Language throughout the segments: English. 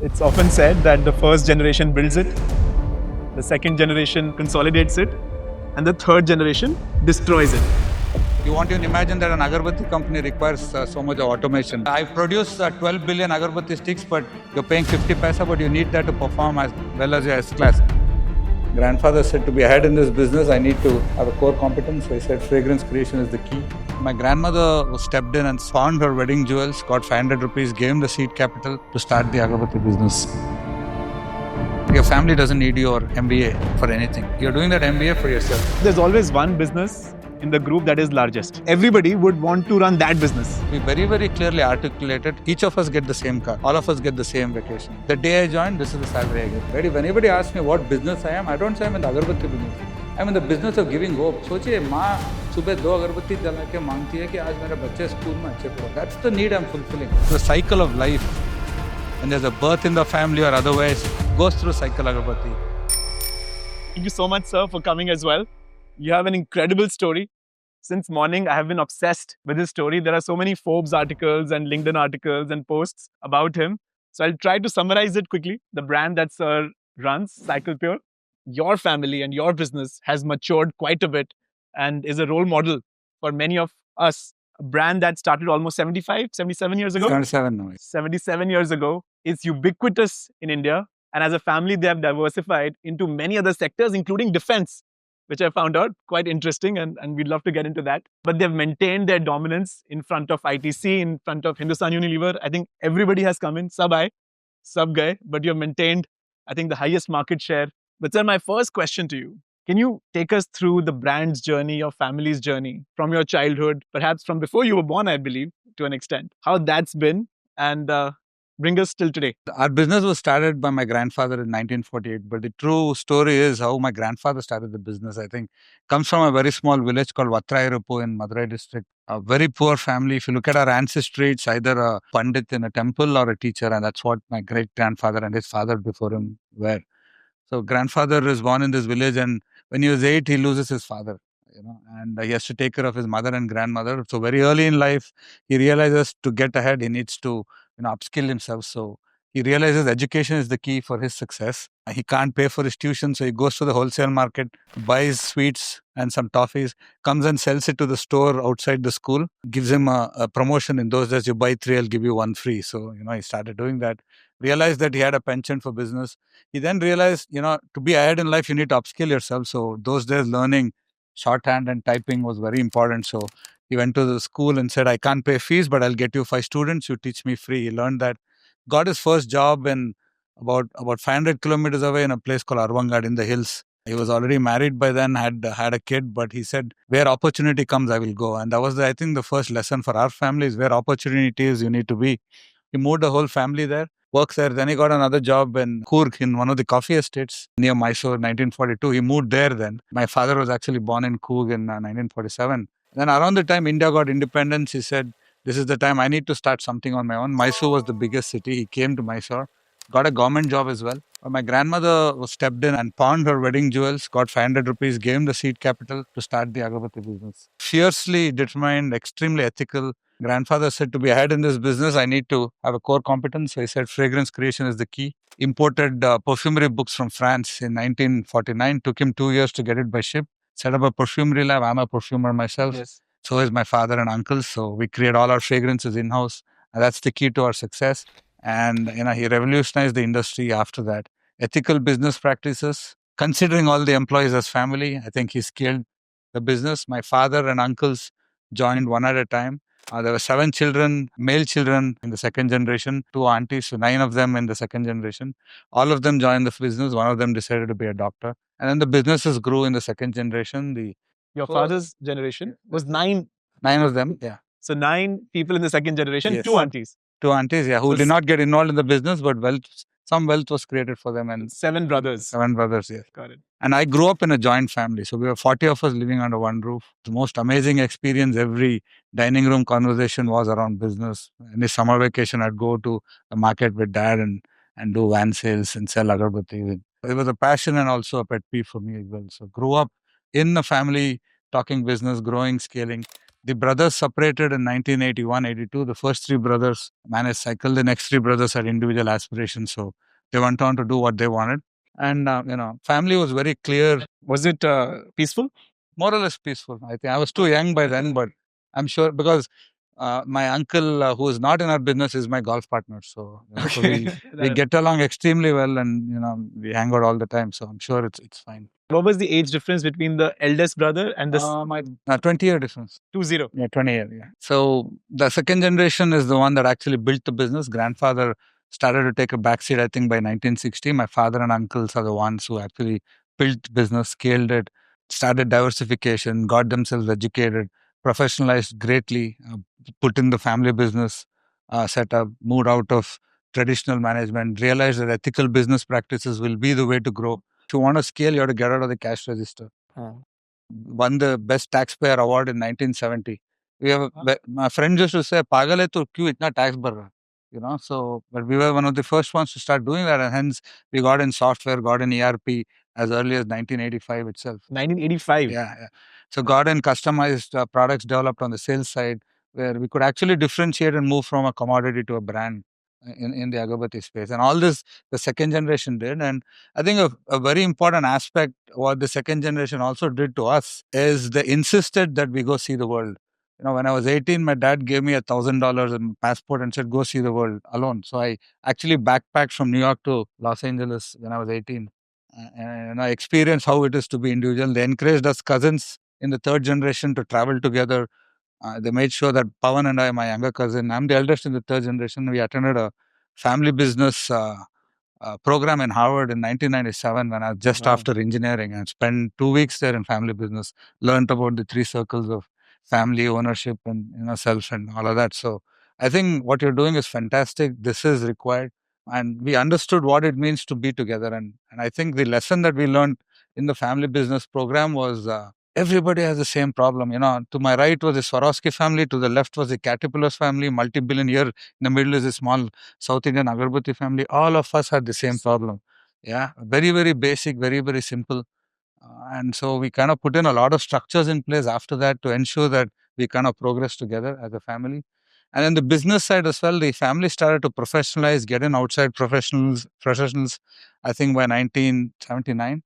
It's often said that the first generation builds it, the second generation consolidates it, and the third generation destroys it. You want to imagine that an Agarbatti company requires so much of automation. I produce 12 billion Agarbatti sticks, but you're paying 50 paisa, but you need that to perform as well as your S-class. Grandfather said to be ahead in this business, I need to have a core competence. So I said fragrance creation is the key. My grandmother stepped in and found her wedding jewels, got 500 rupees, gave him the seed capital to start the Agarbatti business. Your family doesn't need your MBA for anything. You're doing that MBA for yourself. There's always one business in the group that is largest. Everybody would want to run that business. We very, very clearly articulated, each of us get the same car. All of us get the same vacation. The day I joined, this is the salary I get. Ready? When anybody asks me what business I am, I don't say I'm in the Agarbatti business. I'm in the business of giving hope. सोचिए माँ सुबह 2 अगरबत्ती जला के मांगती है कि आज मेरे बच्चे स्कूल में अच्छे पढ़ो. That's the need I'm fulfilling. The cycle of life. When there's a birth in the family or otherwise, goes through cycle Agarbatti. Thank you so much, sir, for coming as well. You have an incredible story. Since morning, I have been obsessed with his story. There are so many Forbes articles and LinkedIn articles and posts about him. So I'll try to summarize it quickly. The brand that Sir runs, Cycle Pure, your family and your business has matured quite a bit and is a role model for many of us. A brand that started almost 75, 77 years ago. 77 now. 77 years ago is ubiquitous in India. And as a family, they have diversified into many other sectors, including defense, which I found out quite interesting, and we'd love to get into that. But they've maintained their dominance in front of ITC, in front of Hindustan Unilever. I think everybody has come in, sub guy, but you've maintained, I think, the highest market share. But sir, my first question to you, can you take us through the brand's journey, your family's journey, from your childhood, perhaps from before you were born, I believe, to an extent, how that's been, and bring us till today? Our business was started by my grandfather in 1948, but the true story is how my grandfather started the business. I think comes from a very small village called Vatrayaruppu in Madurai district. A very poor family. If you look at our ancestry, it's either a pandit in a temple or a teacher, and that's what my great grandfather and his father before him were. So grandfather is born in this village, and when he was 8, he loses his father. And he has to take care of his mother and grandmother. So very early in life, he realizes to get ahead, he needs to upskill himself. So he realizes education is the key for his success. He can't pay for his tuition, so he goes to the wholesale market, buys sweets and some toffees, comes and sells it to the store outside the school, gives him a promotion. In those days, you buy 3, I'll give you 1 free. So, he started doing that. Realized that he had a penchant for business. He then realized, to be ahead in life, you need to upskill yourself. So those days, learning shorthand and typing was very important. So he went to the school and said, I can't pay fees, but I'll get you 5 students. You teach me free. He learned that. Got his first job in about 500 kilometers away in a place called Arvangad in the hills. He was already married by then, had a kid, but he said, where opportunity comes, I will go. And that was, I think, the first lesson for our family is where opportunity is, you need to be. He moved the whole family there, works there. Then he got another job in Coorg in one of the coffee estates near Mysore, 1942. He moved there then. My father was actually born in Coorg in 1947. Then around the time India got independence, he said, this is the time I need to start something on my own. Mysore was the biggest city. He came to Mysore, got a government job as well. My grandmother stepped in and pawned her wedding jewels, got 500 rupees, gave him the seed capital to start the Agarbatti business. Fiercely determined, extremely ethical. Grandfather said to be ahead in this business, I need to have a core competence. So he said fragrance creation is the key. Imported perfumery books from France in 1949. Took him 2 years to get it by ship. Set up a perfumery lab. I'm a perfumer myself. Yes. So is my father and uncle. So we create all our fragrances in-house. And that's the key to our success. And he revolutionized the industry after that. Ethical business practices, considering all the employees as family. I think he scaled the business. My father and uncles joined one at a time. There were 7 children, male children in the second generation, 2 aunties, so 9 of them in the second generation. All of them joined the business. One of them decided to be a doctor. And then the businesses grew in the second generation. Your father's generation was 9. 9 of them, yeah. So 9 people in the second generation, Yes. 2 aunties. 2 aunties, yeah, who did not get involved in the business, but some wealth was created for them. And 7 brothers. 7 brothers, yes. Got it. And I grew up in a joint family. So we were 40 of us living under one roof. The most amazing experience, every dining room conversation was around business. Any summer vacation, I'd go to the market with dad and do van sales and sell Agarbattis. It was a passion and also a pet peeve for me as well. So grew up in a family, talking business, growing, scaling. The brothers separated in 1981, 82. The first three brothers managed cycle. The next three brothers had individual aspirations. So they went on to do what they wanted. And, family was very clear. Was it peaceful? More or less peaceful. I think I was too young by then, but I'm sure because my uncle, who is not in our business, is my golf partner. So, so we get along extremely well, and we hang out all the time. So I'm sure it's fine. What was the age difference between the eldest brother and the My 20-year difference. 20? Yeah, 20 years. Yeah. So the second generation is the one that actually built the business. Grandfather started to take a backseat, I think, by 1960. My father and uncles are the ones who actually built business, scaled it, started diversification, got themselves educated, professionalized greatly, put in the family business setup, moved out of traditional management, realized that ethical business practices will be the way to grow. If you want to scale, you have to get out of the cash register. Won the best taxpayer award in 1970. We have my friend used to say, "Pagal hai to kyun itna tax bhar raha?" So but we were one of the first ones to start doing that, and hence we got in software, got in ERP as early as 1985 itself. 1985. Yeah. So got in customized products developed on the sales side, where we could actually differentiate and move from a commodity to a brand in the Agarbatti space. And all this the second generation did. And I think a very important aspect what the second generation also did to us is they insisted that we go see the world. When I was 18, my dad gave me $1,000 and passport and said, go see the world alone. So I actually backpacked from New York to Los Angeles when I was 18. And I experienced how it is to be individual. They encouraged us cousins in the third generation to travel together. They made sure that Pawan and I, my younger cousin, I'm the eldest in the third generation. We attended a family business program in Harvard in 1997 when I was just after engineering, and spent 2 weeks there in family business. Learned about the three circles of family, ownership, and self, and all of that. So I think what you're doing is fantastic. This is required, and we understood what it means to be together. And I think the lesson that we learned in the family business program was. Everybody has the same problem. To my right was the Swarovski family, to the left was the Caterpillar's family, multi-billion year. In the middle is a small South Indian Agarbatti family. All of us had the same problem. Yeah, very, very basic, very, very simple. And so we kind of put in a lot of structures in place after that to ensure that we kind of progress together as a family. And then the business side as well, the family started to professionalize, get in outside professionals, I think by 1979,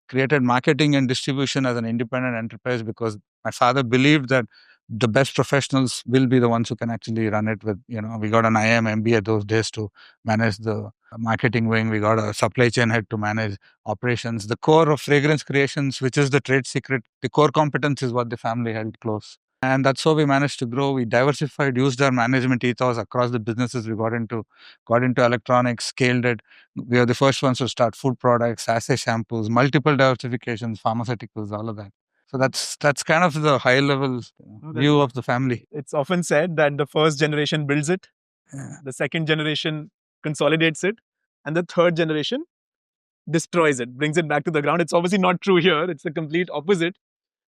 created marketing and distribution as an independent enterprise because my father believed that the best professionals will be the ones who can actually run it with, we got an IM MBA those days to manage the marketing wing. We got a supply chain head to manage operations. The core of fragrance creations, which is the trade secret, the core competence is what the family held close. And that's how we managed to grow. We diversified, used our management ethos across the businesses we got into electronics, scaled it. We are the first ones to start food products, sachet shampoos, multiple diversifications, pharmaceuticals, all of that. So that's kind of the high level view of the family. It's often said that the first generation builds it, the second generation consolidates it, and the third generation destroys it, brings it back to the ground. It's obviously not true here. It's the complete opposite.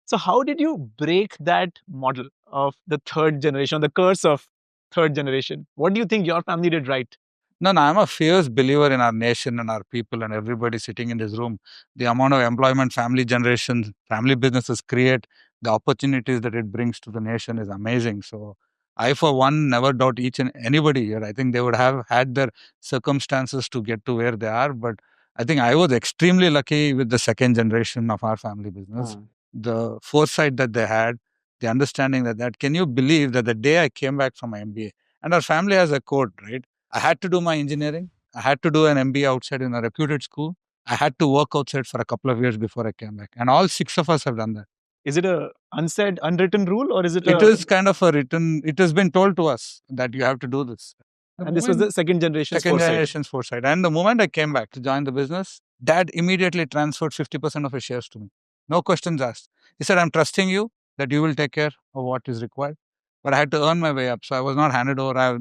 So how did you break that model of the third generation, the curse of third generation? What do you think your family did right? No, I'm a fierce believer in our nation and our people and everybody sitting in this room. The amount of employment family generations, family businesses create, the opportunities that it brings to the nation is amazing. So I, for one, never doubt each and anybody here. I think they would have had their circumstances to get to where they are. But I think I was extremely lucky with the second generation of our family business. The foresight that they had, the understanding that can you believe that the day I came back from my MBA, and our family has a code, right? I had to do my engineering. I had to do an MBA outside in a reputed school. I had to work outside for a couple of years before I came back. And all six of us have done that. Is it a unsaid, unwritten rule, or is it? It is kind of a written. It has been told to us that you have to do this. And this was the second generation's foresight. And the moment I came back to join the business, Dad immediately transferred 50% of his shares to me. No questions asked. He said, I'm trusting you that you will take care of what is required. But I had to earn my way up. So I was not handed over.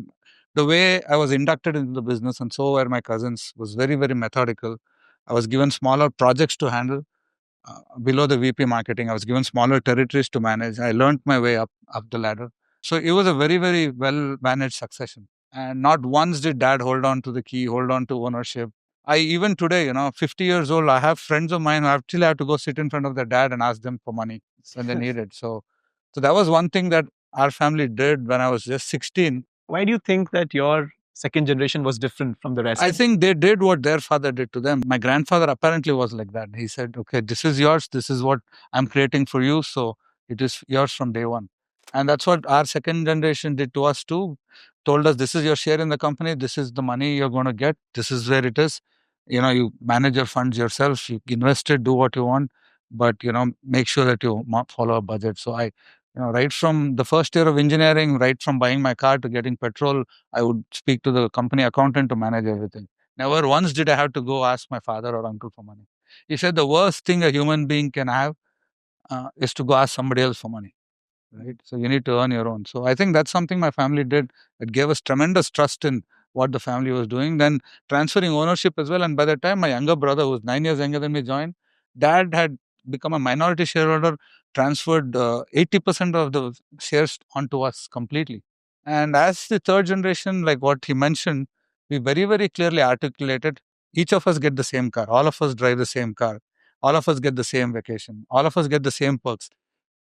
The way I was inducted into the business, and so were my cousins, was very, very methodical. I was given smaller projects to handle below the VP marketing. I was given smaller territories to manage. I learned my way up the ladder. So it was a very, very well managed succession. And not once did Dad hold on to the key, hold on to ownership. I even today, 50 years old, I have friends of mine who actually have to go sit in front of their dad and ask them for money when they need it. So So that was one thing that our family did when I was just 16. Why do you think that your second generation was different from the rest? I think they did what their father did to them. My grandfather apparently was like that. He said, okay, this is yours. This is what I'm creating for you. So it is yours from day one. And that's what our second generation did to us too. Told us, this is your share in the company. This is the money you're going to get. This is where it is. You manage your funds yourself. You invest it, do what you want. But, make sure that you follow a budget. So right from the first year of engineering, right from buying my car to getting petrol, I would speak to the company accountant to manage everything. Never once did I have to go ask my father or uncle for money. He said the worst thing a human being can have is to go ask somebody else for money. Right? So you need to earn your own. So I think that's something my family did. It gave us tremendous trust in what the family was doing. Then transferring ownership as well. And by the time my younger brother, who was 9 years younger than me, joined, dad had become a minority shareholder, transferred 80% of the shares onto us completely. And as the third generation, like what he mentioned, we very, very clearly articulated each of us get the same car. All of us drive the same car. All of us get the same vacation. All of us get the same perks.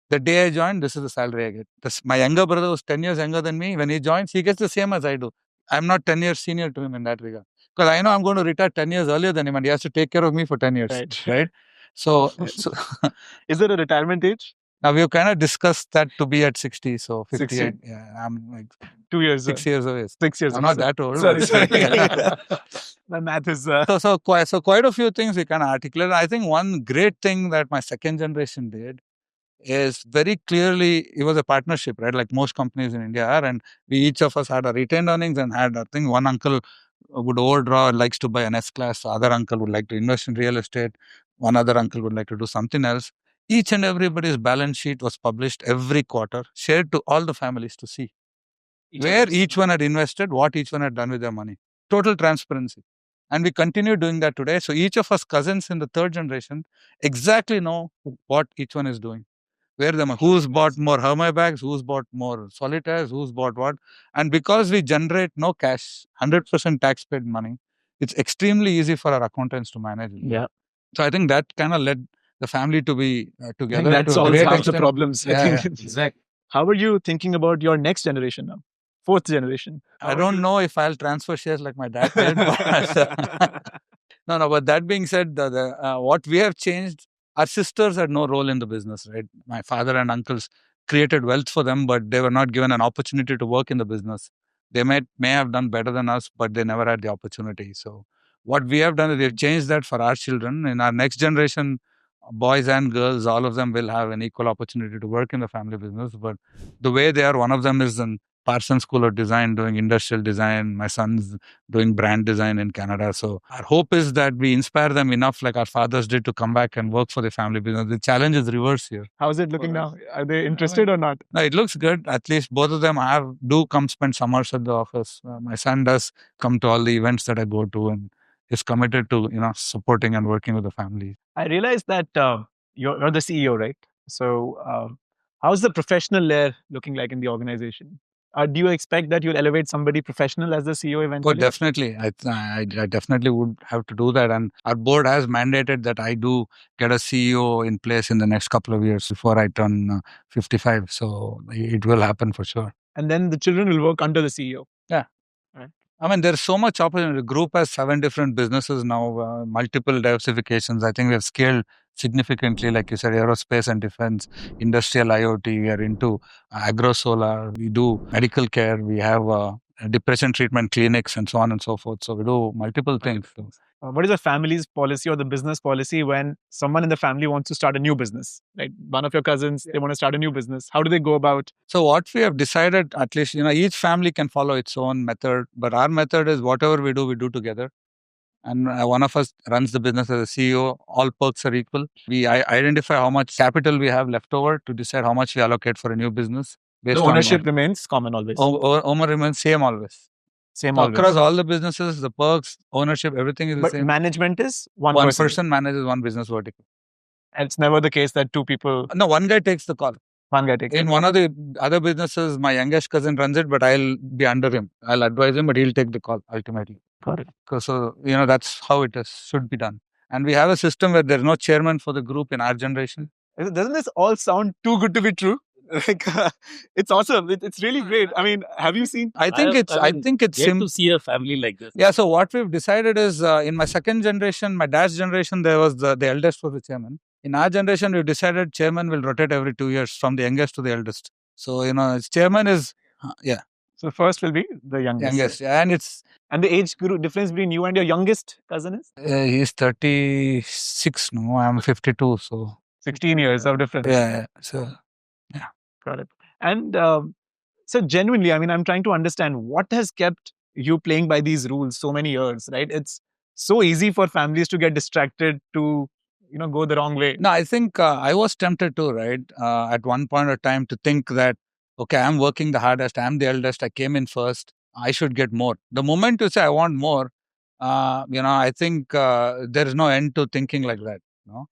The day I joined, this is the salary I get. My younger brother was 10 years younger than me. When he joins, he gets the same as I do. I'm not 10 years senior to him in that regard. Because I know I'm going to retire 10 years earlier than him and he has to take care of me for 10 years. Right? So is there a retirement age? Now we've kind of discussed that to be at 60, so 58. 60. Yeah, I'm like 2 years. 6 years away. 6 years. I'm not that old. Sorry. My math is. So quite a few things we kind of articulated. I think one great thing that my second generation did is very clearly, it was a partnership, right? Like most companies in India are. And we each of us had a retained earnings and had, I think one uncle would overdraw, likes to buy an S-class. The other uncle would like to invest in real estate. One other uncle would like to do something else. Each and everybody's balance sheet was published every quarter, shared to all the families to see where each one had invested, what each one had done with their money. Total transparency. And we continue doing that today. So each of us cousins in the third generation exactly know what each one is doing. Where them, who's bought more Hermes bags, who's bought more solitaires, who's bought what. And because we generate no cash, 100% tax paid money, it's extremely easy for our accountants to manage it. Yeah. So I think that kind of led the family to be together. That to solves great half the extent. problems. Yeah, I think. exactly. How are you thinking about your next generation now? Fourth generation. I don't know if I'll transfer shares like my dad did. No, but that being said, what we have changed, our sisters had no role in the business, right? My father and uncles created wealth for them, but they were not given an opportunity to work in the business. They may have done better than us, but they never had the opportunity. So what we have done is we've changed that for our children. In our next generation, boys and girls, all of them will have an equal opportunity to work in the family business. But the way they are, one of them is in Parsons School of Design doing industrial design. My son's doing brand design in Canada. So our hope is that we inspire them enough like our fathers did to come back and work for the family business. The challenge is reverse here. How's it looking now? Are they interested or not? No, it looks good. At least both of them do come spend summers at the office. My son does come to all the events that I go to and is committed to, supporting and working with the family. I realized that you're the CEO, right? So how's the professional layer looking like in the organization? Do you expect that you'll elevate somebody professional as the CEO eventually? Oh, definitely. I definitely would have to do that. And our board has mandated that I do get a CEO in place in the next couple of years before I turn 55. So it will happen for sure. And then the children will work under the CEO. Yeah. Right. I mean, there's so much opportunity. The group has 7 different businesses now, multiple diversifications. I think we have scaled significantly, like you said, aerospace and defense, industrial IoT. We are into agro-solar. We do medical care. We have depression treatment clinics and so on and so forth. So we do multiple things. What is the family's policy or the business policy when someone in the family wants to start a new business? Like one of your cousins, they want to start a new business. How do they go about? So what we have decided, at least, each family can follow its own method. But our method is whatever we do together. And one of us runs the business as a CEO. All perks are equal. We identify how much capital we have left over to decide how much we allocate for a new business. The ownership remains common always. Ownership remains same always. Same so always. Across all the businesses, the perks, ownership, everything is the same. But management is one person manages one business vertical. And it's never the case that 2 people... No, one guy takes the call. One guy takes In one of the other businesses, my youngest cousin runs it, but I'll be under him. I'll advise him, but he'll take the call ultimately. Got it. So, that's how it should be done. And we have a system where there's no chairman for the group in our generation. Doesn't this all sound too good to be true? Like, it's awesome. It's really great. I mean, have you seen? I think it's yet to see a family like this. Yeah. So what we've decided is, in my second generation, my dad's generation, there was the eldest was the chairman. In our generation, we've decided chairman will rotate every 2 years from the youngest to the eldest. So chairman is yeah, So first will be the youngest. youngest, yeah, and it's And the age group difference between you and your youngest cousin is he's 36. No, I'm 52. So 16 years of difference. yeah. So Got it. And so genuinely, I mean, I'm trying to understand what has kept you playing by these rules so many years, right? It's so easy for families to get distracted to, go the wrong way. no, I think I was tempted too, right? At one point of time to think that, okay, I'm working the hardest, I'm the eldest, I came in first, I should get more. The moment you say I want more, I think there is no end to thinking like that. No,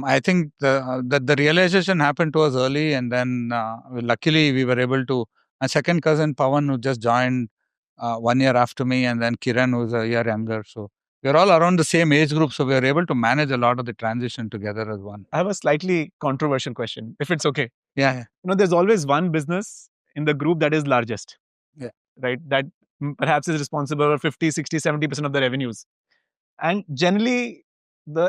I think the realization happened to us early, and then luckily we were able to. My second cousin Pawan, who just joined 1 year after me, and then Kiran, who's a year younger. So we're all around the same age group, so we are able to manage a lot of the transition together as one. I have a slightly controversial question, if it's okay. Yeah. There's always one business in the group that is largest. Yeah. Right? That perhaps is responsible for 50, 60, 70% of the revenues. And generally,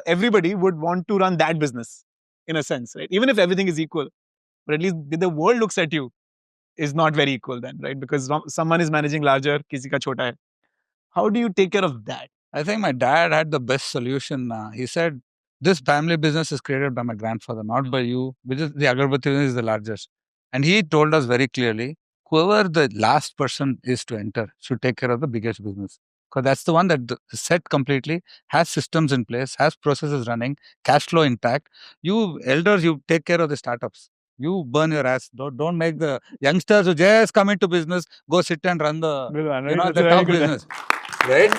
everybody would want to run that business in a sense, right? Even if everything is equal. But at least the world looks at you is not very equal then, right? Because someone is managing larger, kisi ka chota hai. How do you take care of that? I think my dad had the best solution. He said, this family business is created by my grandfather, not by you, which is the Agarbatti business is the largest. And he told us very clearly, whoever the last person is to enter should take care of the biggest business. Because that's the one that is set completely, has systems in place, has processes running, cash flow intact. You elders, you take care of the startups. You burn your ass. Don't make the youngsters who just come into business go sit and run the the top business. Right?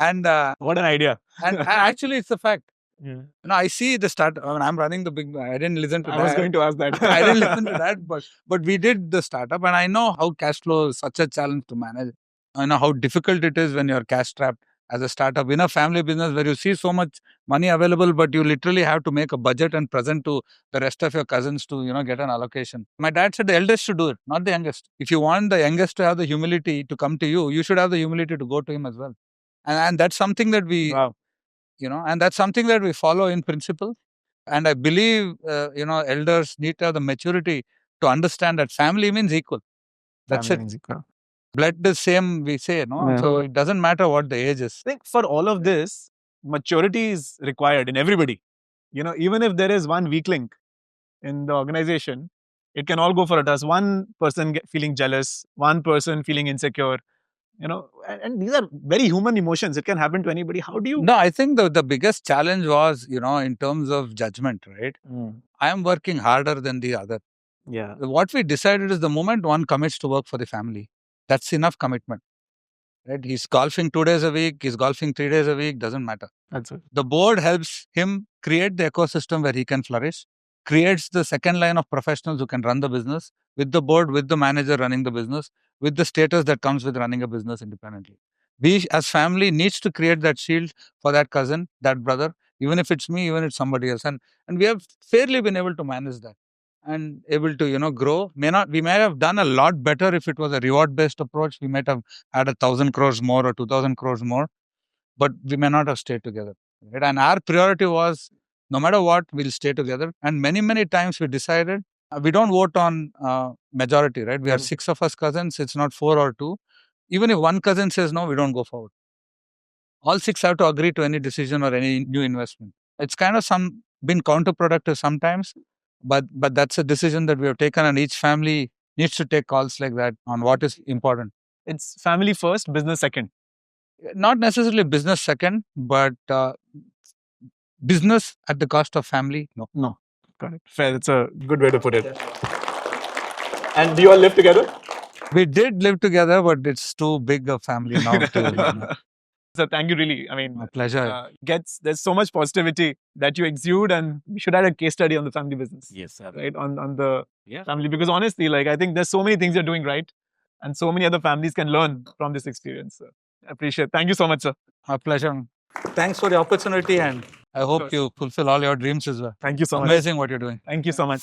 And what an idea. And actually, it's a fact. Yeah. I see the start. I mean, I'm running the big. I didn't listen to that. I was going to ask that. I didn't listen to that, but we did the startup, and I know how cash flow is such a challenge to manage. I know how difficult it is when you're cash strapped as a startup in a family business where you see so much money available, but you literally have to make a budget and present to the rest of your cousins to get an allocation. My dad said the eldest should do it, not the youngest. If you want the youngest to have the humility to come to you, you should have the humility to go to him as well. And that's something that we, and that's something that we follow in principle. And I believe, elders need to have the maturity to understand that family means equal. That's family it. Means equal. Blood is same, we say, no? Yeah. So it doesn't matter what the age is. I think for all of this, maturity is required in everybody. Even if there is one weak link in the organization, it can all go for a toss. One person feeling jealous, one person feeling insecure, and these are very human emotions. It can happen to anybody. How do you? No, I think the biggest challenge was, in terms of judgment, right? I am working harder than the other. Yeah. What we decided is the moment one commits to work for the family, that's enough commitment. Right? He's golfing 2 days a week, he's golfing 3 days a week, doesn't matter. That's it. The board helps him create the ecosystem where he can flourish, creates the second line of professionals who can run the business with the board, with the manager running the business, with the status that comes with running a business independently. We as family needs to create that shield for that cousin, that brother, even if it's me, even if it's somebody else. And we have fairly been able to manage that and able to, grow. We may have done a lot better if it was a reward-based approach. We might have had 1,000 crores more or 2,000 crores more, but we may not have stayed together. Right? And our priority was, no matter what, we'll stay together. And many, many times we decided, we don't vote on majority, right? We are 6 of us cousins. It's not 4 or 2. Even if one cousin says no, we don't go forward. All 6 have to agree to any decision or any new investment. It's kind of been counterproductive sometimes, but that's a decision that we have taken, and each family needs to take calls like that on what is important. It's family first, business second. Not necessarily business second, but business at the cost of family. No. Got it. Fair. That's a good way to put it. And do you all live together? We did live together, but it's too big a family now. So thank you, really. I mean, my pleasure. There's so much positivity that you exude, and we should have a case study on the family business. Yes, sir. Right, on the family, because honestly, I think there's so many things you're doing right, and so many other families can learn from this experience. So I appreciate it. Thank you so much, sir. My pleasure. Thanks for the opportunity, and I hope you fulfill all your dreams as well. Thank you so much. Amazing what you're doing. Thank you so much.